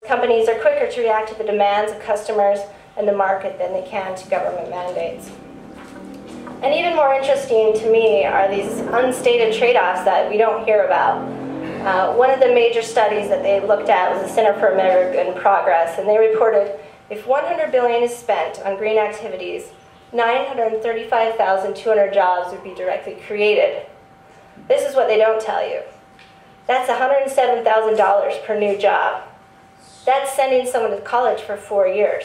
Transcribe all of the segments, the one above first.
Companies are quicker to react to the demands of customers and the market than they can to government mandates. And even more interesting to me are these unstated trade-offs that we don't hear about. One of the major studies that they looked at was the Center for American Progress, and they reported if $100 billion is spent on green activities, 935,200 jobs would be directly created. This is what they don't tell you. That's $107,000 per new job. That's sending someone to college for 4 years.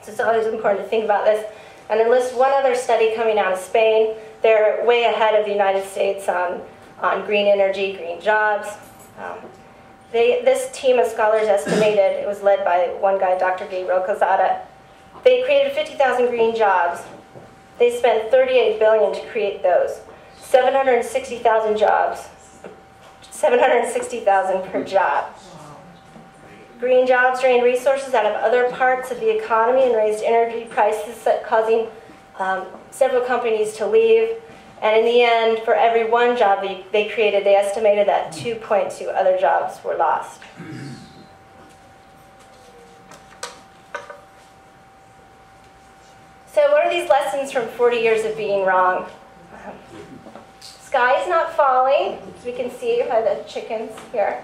So it's always important to think about this. And then list one other study coming out of Spain. They're way ahead of the United States on green energy, green jobs. This team of scholars estimated, it was led by one guy, Dr. Gabriel Cazada, they created 50,000 green jobs. They spent $38 billion to create those. 760,000 jobs. 760,000 per job. Green jobs drained resources out of other parts of the economy and raised energy prices, causing several companies to leave. And in the end, for every one job they created, they estimated that 2.2 other jobs were lost. So what are these lessons from 40 years of being wrong? Sky is not falling, as we can see by the chickens here.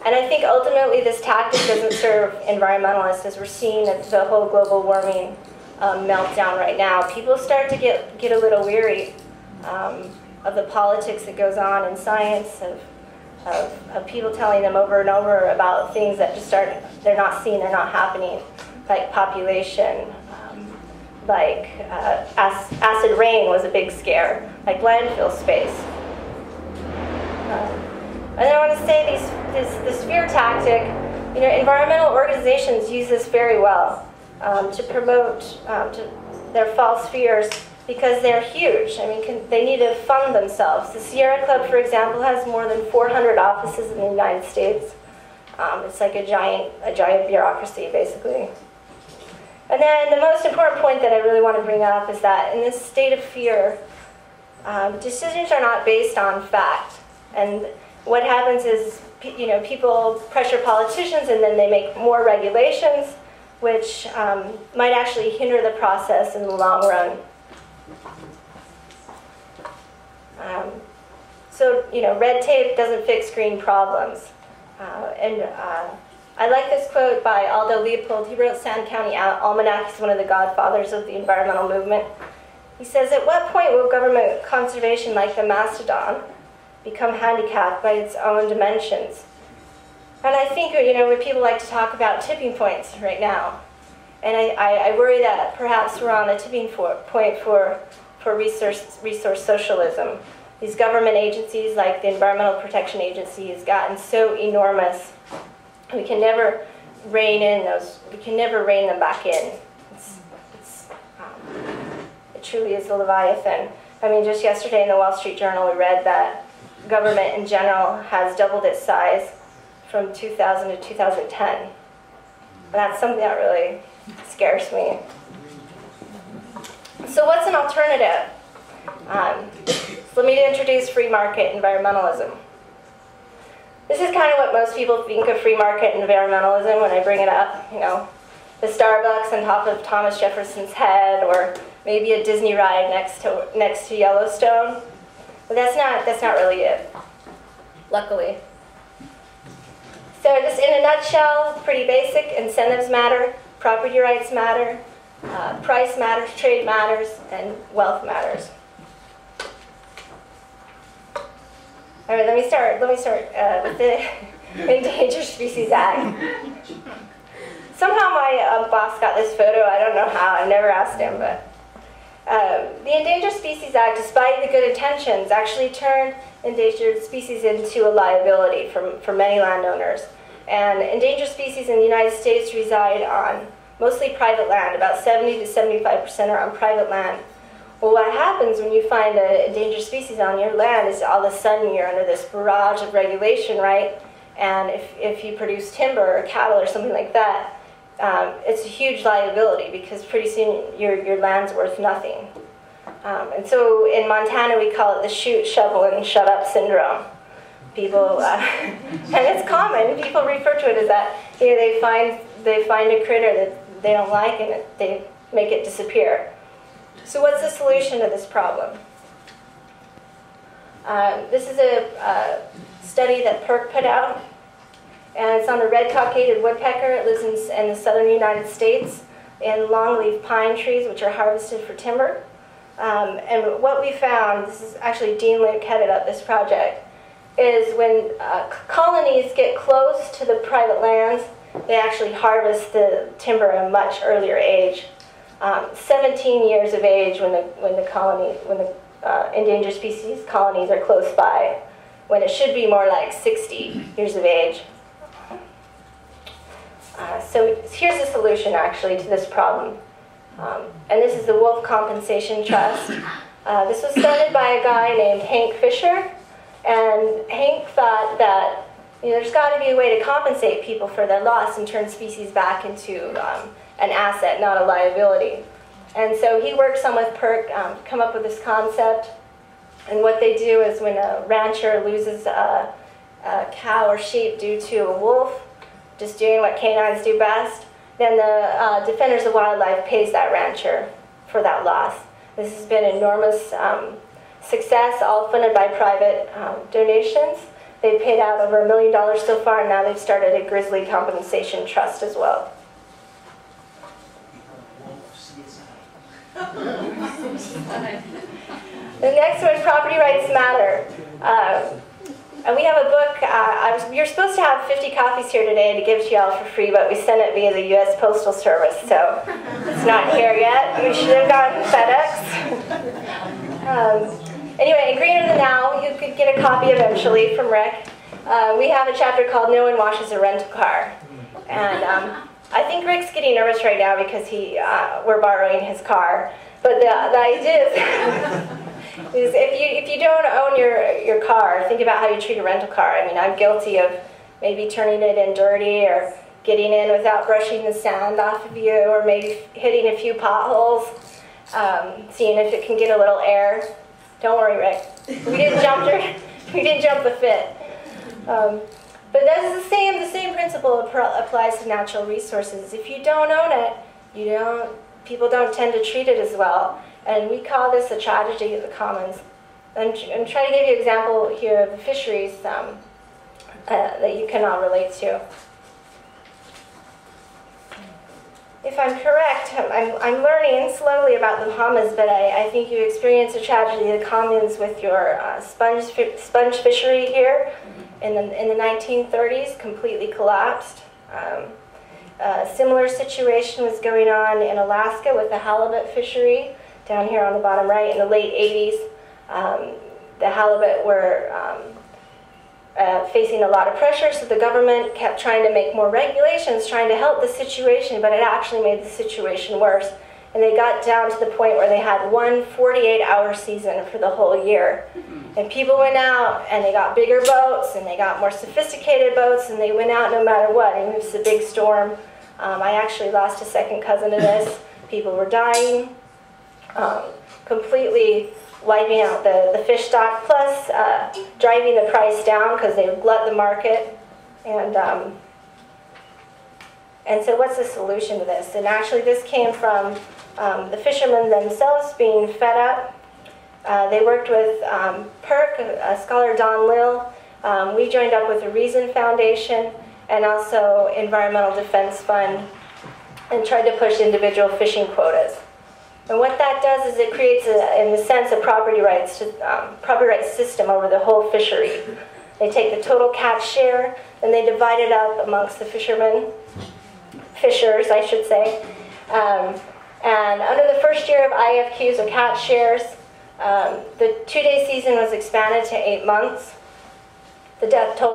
And I think ultimately this tactic doesn't serve environmentalists, as we're seeing the whole global warming meltdown right now. People start to get a little weary of the politics that goes on in science, of people telling them over and over about things that just they're not seeing, they're not happening, like population, like acid rain was a big scare, like landfill space. And I want to say this fear tactic, environmental organizations use this very well to promote their false fears because they're huge. I mean, they need to fund themselves. The Sierra Club, for example, has more than 400 offices in the United States. It's like a giant bureaucracy, basically. And then the most important point that I really want to bring up is that in this state of fear, decisions are not based on fact. And what happens is, people pressure politicians and then they make more regulations, which might actually hinder the process in the long run. So, red tape doesn't fix green problems. I like this quote by Aldo Leopold. He wrote Sand County Almanac. He's one of the godfathers of the environmental movement. He says, "At what point will government conservation, like the mastodon, become handicapped by its own dimensions?" And I think, when people like to talk about tipping points right now, and I worry that perhaps we're on a tipping point for resource socialism. These government agencies, like the Environmental Protection Agency, has gotten so enormous. We can never rein them back in. It truly is the Leviathan. I mean, just yesterday in the Wall Street Journal, we read that government in general has doubled its size from 2000 to 2010. And that's something that really scares me. So what's an alternative? Let me introduce free market environmentalism. This is kind of what most people think of free market environmentalism when I bring it up. The Starbucks on top of Thomas Jefferson's head, or maybe a Disney ride next to Yellowstone. But that's not really it, luckily. So just in a nutshell, pretty basic. Incentives matter, property rights matter, price matters, trade matters, and wealth matters. All right, let me start with the Endangered Species Act. Somehow my boss got this photo. I don't know how. I've never asked him, but the Endangered Species Act, despite the good intentions, actually turned endangered species into a liability for many landowners. And endangered species in the United States reside on mostly private land. About 70 to 75% are on private land. Well, what happens when you find an endangered species on your land is all of a sudden you're under this barrage of regulation, right? And if you produce timber or cattle or something like that, it's a huge liability because pretty soon your land's worth nothing. And so in Montana we call it the shoot, shovel, and shut up syndrome. People, and it's common, people refer to it as that, they find a critter that they don't like and they make it disappear. So what's the solution to this problem? This is a study that PERC put out, and it's on the red-cockaded woodpecker. It lives in the southern United States in longleaf pine trees, which are harvested for timber. And what we found, this is actually Dean Luke headed up this project, is when colonies get close to the private lands, they actually harvest the timber at a much earlier age. 17 years of age when the endangered species colonies are close by, when it should be more like 60 years of age. So here's the solution actually to this problem. And this is the Wolf Compensation Trust. This was started by a guy named Hank Fisher. And Hank thought that there's got to be a way to compensate people for their loss and turn species back into an asset, not a liability. And so he works on with PERC, come up with this concept. And what they do is when a rancher loses a cow or sheep due to a wolf, just doing what canines do best, then the Defenders of Wildlife pays that rancher for that loss. This has been enormous success, all funded by private donations. They've paid out over $1 million so far, and now they've started a grizzly compensation trust as well. The next one, property rights matter. And we have a book, you're supposed to have 50 copies here today to give to y'all for free, but we sent it via the US Postal Service, so it's not here yet. We should have gotten FedEx. Anyway, in Greener Than Now, you could get a copy eventually from Rick. We have a chapter called No One Washes a Rental Car. And I think Rick's getting nervous right now because we're borrowing his car. But the idea is if you don't own your car, think about how you treat a rental car. I mean, I'm guilty of maybe turning it in dirty or getting in without brushing the sand off of you, or maybe hitting a few potholes, seeing if it can get a little air. Don't worry, Rick. We didn't jump the fit. But that's the same principle applies to natural resources. If you don't own it, people don't tend to treat it as well. And we call this a tragedy of the commons. I'm trying to give you an example here of the fisheries that you can all relate to. If I'm correct, I'm learning slowly about the Bahamas, but I think you experienced a tragedy of the commons with your sponge fishery here in the 1930s, completely collapsed. A similar situation was going on in Alaska with the halibut fishery, down here on the bottom right, in the late 80s. The halibut were facing a lot of pressure, so the government kept trying to make more regulations, trying to help the situation, but it actually made the situation worse. And they got down to the point where they had one 48-hour season for the whole year. And people went out, and they got bigger boats, and they got more sophisticated boats, and they went out no matter what. Even if it was a big storm. I actually lost a second cousin to this. People were dying, completely wiping out the fish stock, plus driving the price down because they would glut the market. And so what's the solution to this? And actually this came from the fishermen themselves being fed up. They worked with PERC, scholar Don Lill. We joined up with the Reason Foundation and also Environmental Defense Fund and tried to push individual fishing quotas. And what that does is it creates, in a sense, a property rights system over the whole fishery. They take the total catch share, and they divide it up amongst the fishers, I should say. And under the first year of IFQs, or catch shares, the 2-day season was expanded to 8 months. The death toll